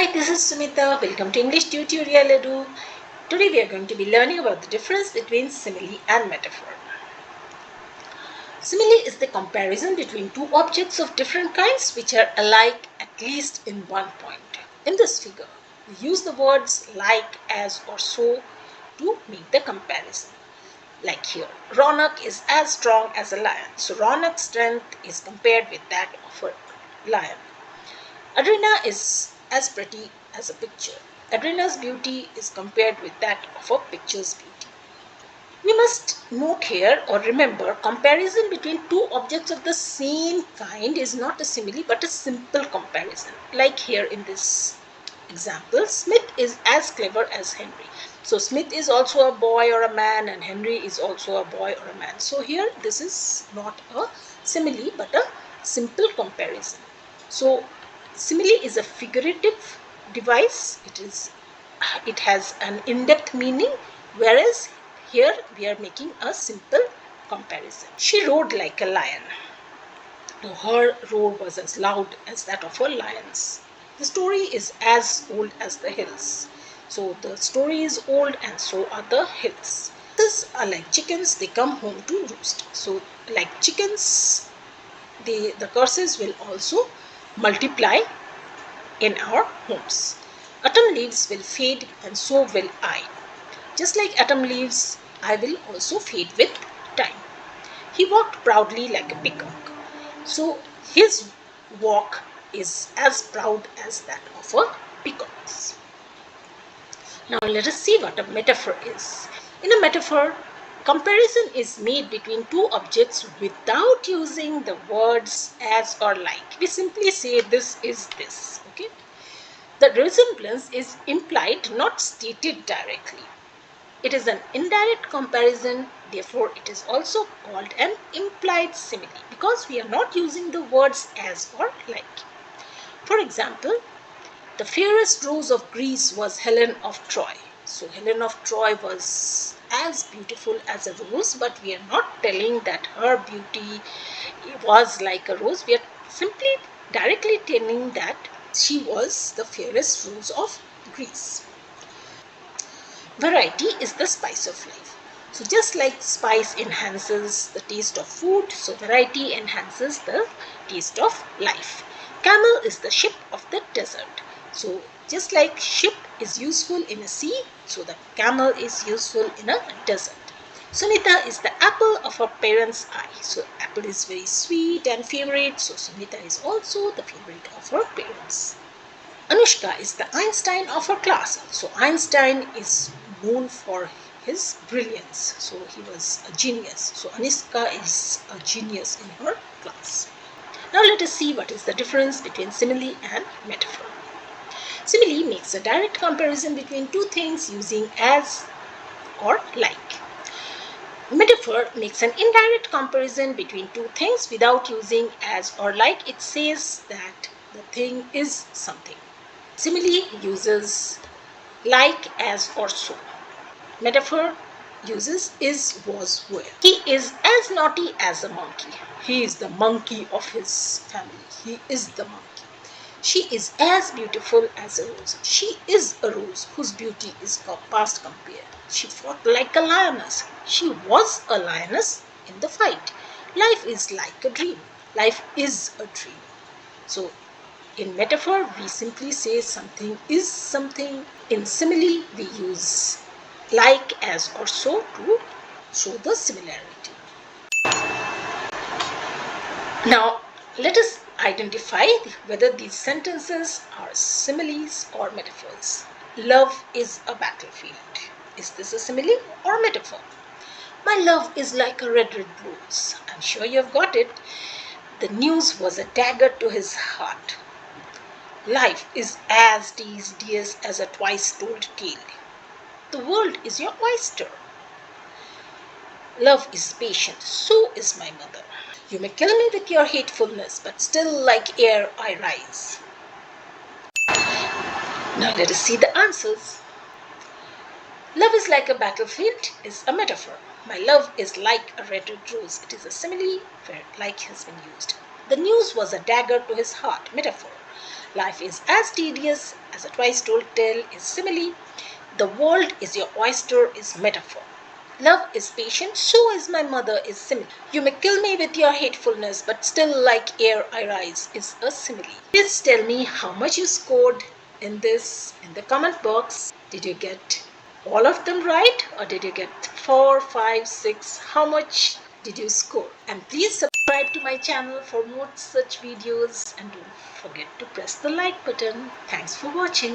Hi, this is Sumita. Welcome to English Tutorial Edu. Today we are going to be learning about the difference between simile and metaphor. Simile is the comparison between two objects of different kinds which are alike at least in one point. In this figure, we use the words like, as or so to make the comparison. Like here, Ronak is as strong as a lion. So Ronak's strength is compared with that of a lion. Adrina is as pretty as a picture. Adrina's beauty is compared with that of a picture's beauty. We must note here or remember comparison between two objects of the same kind is not a simile but a simple comparison. Like here in this example, Smith is as clever as Henry. So Smith is also a boy or a man and Henry is also a boy or a man. So here this is not a simile but a simple comparison. So simile is a figurative device. It has an in-depth meaning, whereas here we are making a simple comparison. She roared like a lion. Now her roar was as loud as that of a lion's. The story is as old as the hills. So the story is old and so are the hills. These are like chickens, they come home to roost. So like chickens, the curses will also multiply in our homes. Autumn leaves will fade and so will I. Just like autumn leaves, I will also fade with time. He walked proudly like a peacock. So his walk is as proud as that of a peacock's. Now let us see what a metaphor is. In a metaphor, comparison is made between two objects without using the words as or like. We simply say this is this. Okay? The resemblance is implied, not stated directly. It is an indirect comparison, therefore it is also called an implied simile because we are not using the words as or like. For example, the fairest rose of Greece was Helen of Troy. So Helen of Troy was as beautiful as a rose, but we are not telling that her beauty was like a rose. We are simply directly telling that she was the fairest rose of Greece. Variety is the spice of life. So just like spice enhances the taste of food, so variety enhances the taste of life. Camel is the ship of the desert. So just like ship is useful in a sea, so the camel is useful in a desert. Sunita is the apple of her parents' eye. So apple is very sweet and favorite, so Sunita is also the favorite of her parents. Anushka is the Einstein of her class. So Einstein is known for his brilliance. So he was a genius. So Anushka is a genius in her class. Now let us see what is the difference between simile and metaphor. Simile makes a direct comparison between two things using as or like. Metaphor makes an indirect comparison between two things without using as or like. It says that the thing is something. Simile uses like, as, or so. Metaphor uses is, was, were. He is as naughty as a monkey. He is the monkey of his family. He is the monkey. She is as beautiful as a rose. She is a rose whose beauty is past compare. She fought like a lioness. She was a lioness in the fight. Life is like a dream. Life is a dream. So, in metaphor, we simply say something is something. In simile, we use like, as, or so to show the similarity. Now, let us identify whether these sentences are similes or metaphors. Love is a battlefield. Is this a simile or metaphor? My love is like a red rose. I'm sure you have got it. The news was a dagger to his heart. Life is as tedious as a twice-told tale. The world is your oyster. Love is patient, so is my mother. You may kill me with your hatefulness, but still like air I rise. Now let us see the answers. Love is like a battlefield is a metaphor. My love is like a red rose. It is a simile where like has been used. The news was a dagger to his heart. Metaphor. Life is as tedious as a twice told tale is simile. The world is your oyster is metaphor. Love is patient, so is my mother is simile. You may kill me with your hatefulness, but still like air I rise is a simile. Please tell me how much you scored in this in the comment box. Did you get all of them right, or did you get 4, 5, 6? How much did you score? And please subscribe to my channel for more such videos, and don't forget to press the like button. Thanks for watching.